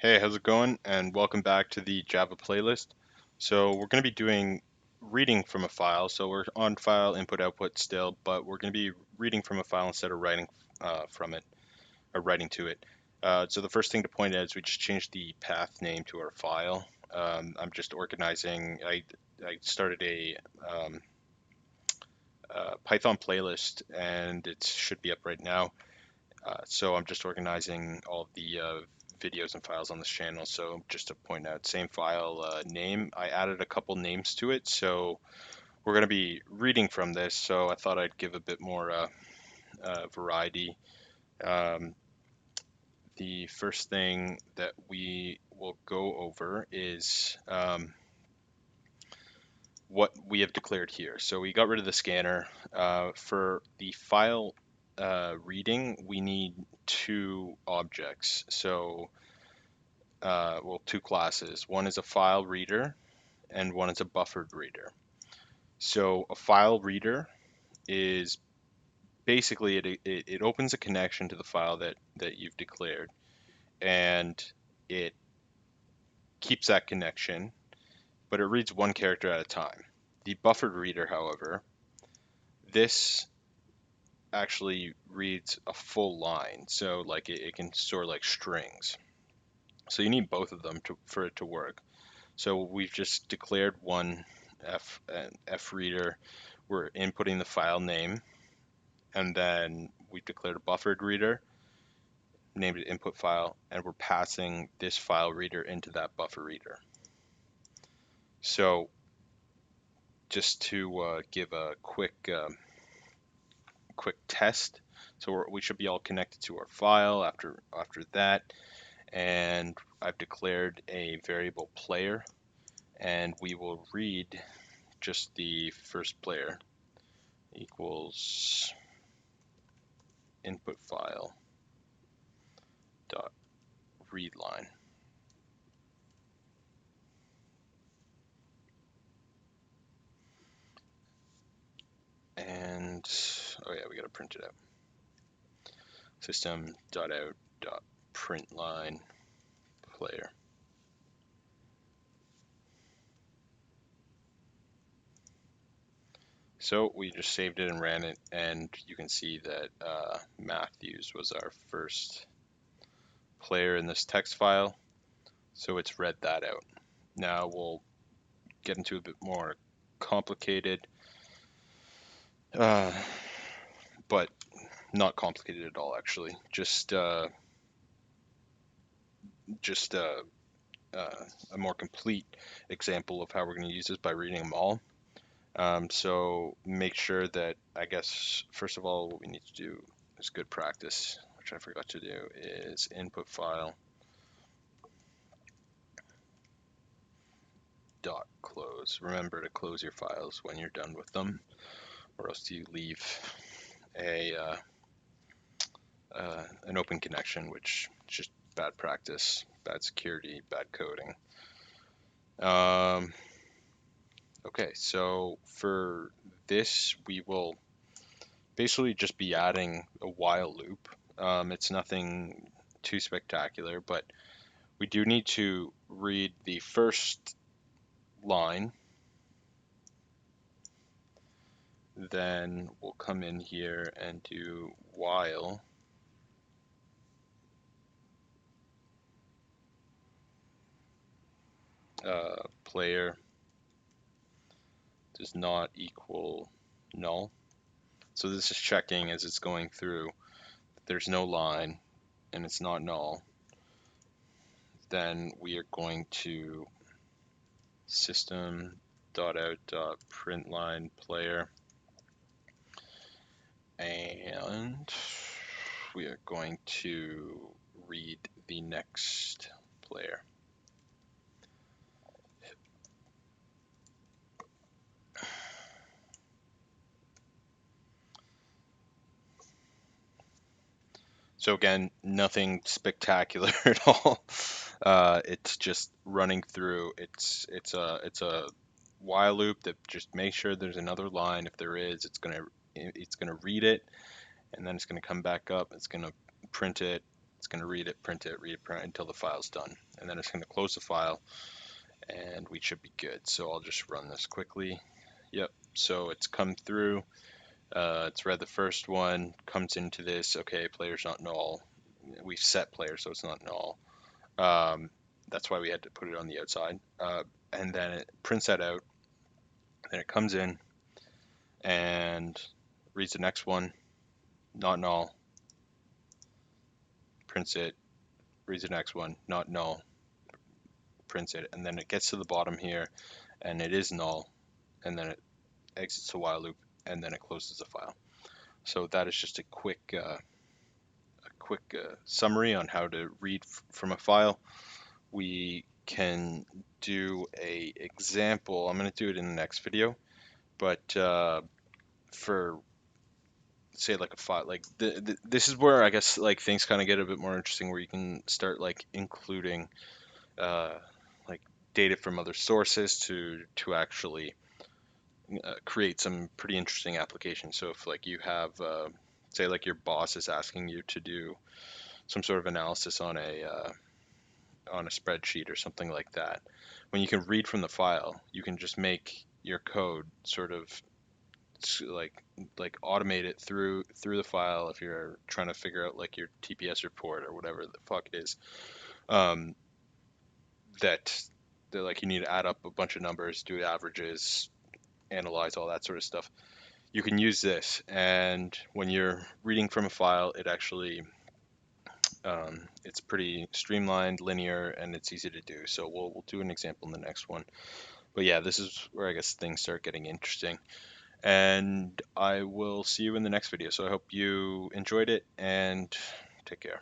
Hey, how's it going? And welcome back to the Java playlist. So we're going to be doing reading from a file. So we're on file input output still, but we're going to be reading from a file instead of writing from it or writing to it. So the first thing to point out is we just changed the path name to our file. I'm just organizing. I started um, a Python playlist, and it should be up right now. So I'm just organizing all of the videos and files on this channel. So just to point out, same file name, I added a couple names to it. So we're going to be reading from this. So I thought I'd give a bit more variety. Um, the first thing that we will go over is what we have declared here. So we got rid of the scanner. For the file reading, we need two objects. So well, two classes. One is a file reader and one is a buffered reader. So a file reader is basically it opens a connection to the file that you've declared, and it keeps that connection, but it reads one character at a time. The buffered reader, however, this actually reads a full line, so like it can store like strings. So you need both of them for it to work. So we've just declared one F reader. We're inputting the file name, and then we've declared a buffered reader, named it input file, and we're passing this file reader into that buffer reader. So just to give a quick test, so we should be all connected to our file after that, and I've declared a variable player, and we will read just the first player equals input file dot read line. And oh yeah, we gotta print it out. System dot out dot print line player. So we just saved it and ran it, and you can see that Matthews was our first player in this text file. So it's read that out. Now we'll get into a bit more complicated, uh, but not complicated at all actually. Just a more complete example of how we're going to use this by reading them all. So make sure that, I guess, first of all, what we need to do is good practice, which I forgot to do, is input file dot close. Remember to close your files when you're done with them, or else you leave a an open connection, which is just bad practice, bad security, bad coding. Okay, so for this, we will basically just be adding a while loop. It's nothing too spectacular, but we do need to read the first line. Then we'll come in here and do while player does not equal null. So this is checking as it's going through. If there's no line and it's not null, then we are going to system.out.println player, and we are going to read the next player. So again, nothing spectacular at all. It's just running through. It's a while loop that just makes sure there's another line. If there is, it's gonna read it, and then it's gonna come back up. It's gonna print it, It's going to read it, print until the file's done. And then it's going to close the file and we should be good. So I'll just run this quickly. Yep, so it's come through. It's read the first one, comes into this, okay, player's not null. We've set player, so it's not null. That's why we had to put it on the outside. And then it prints that out. Then it comes in and reads the next one, not null. Prints it, reads the next one, not null. Prints it, and then it gets to the bottom here, and it is null. And then it exits the while loop, and then it closes the file. So that is just a quick summary on how to read from a file. We can do a example. I'm going to do it in the next video, but for say like a file, like this is where I guess like things kind of get a bit more interesting, where you can start like including uh, like data from other sources to actually create some pretty interesting applications. So if like you have say like your boss is asking you to do some sort of analysis on a spreadsheet or something like that, when you can read from the file, you can just make your code sort of like automate it through the file if you're trying to figure out like your TPS report or whatever the fuck it is. Um, that they're like you need to add up a bunch of numbers, do averages, analyze all that sort of stuff. You can use this, and when you're reading from a file, it actually it's pretty streamlined, linear, and it's easy to do. So we'll do an example in the next one. But yeah, this is where I guess things start getting interesting. And I will see you in the next video. So I hope you enjoyed it and take care.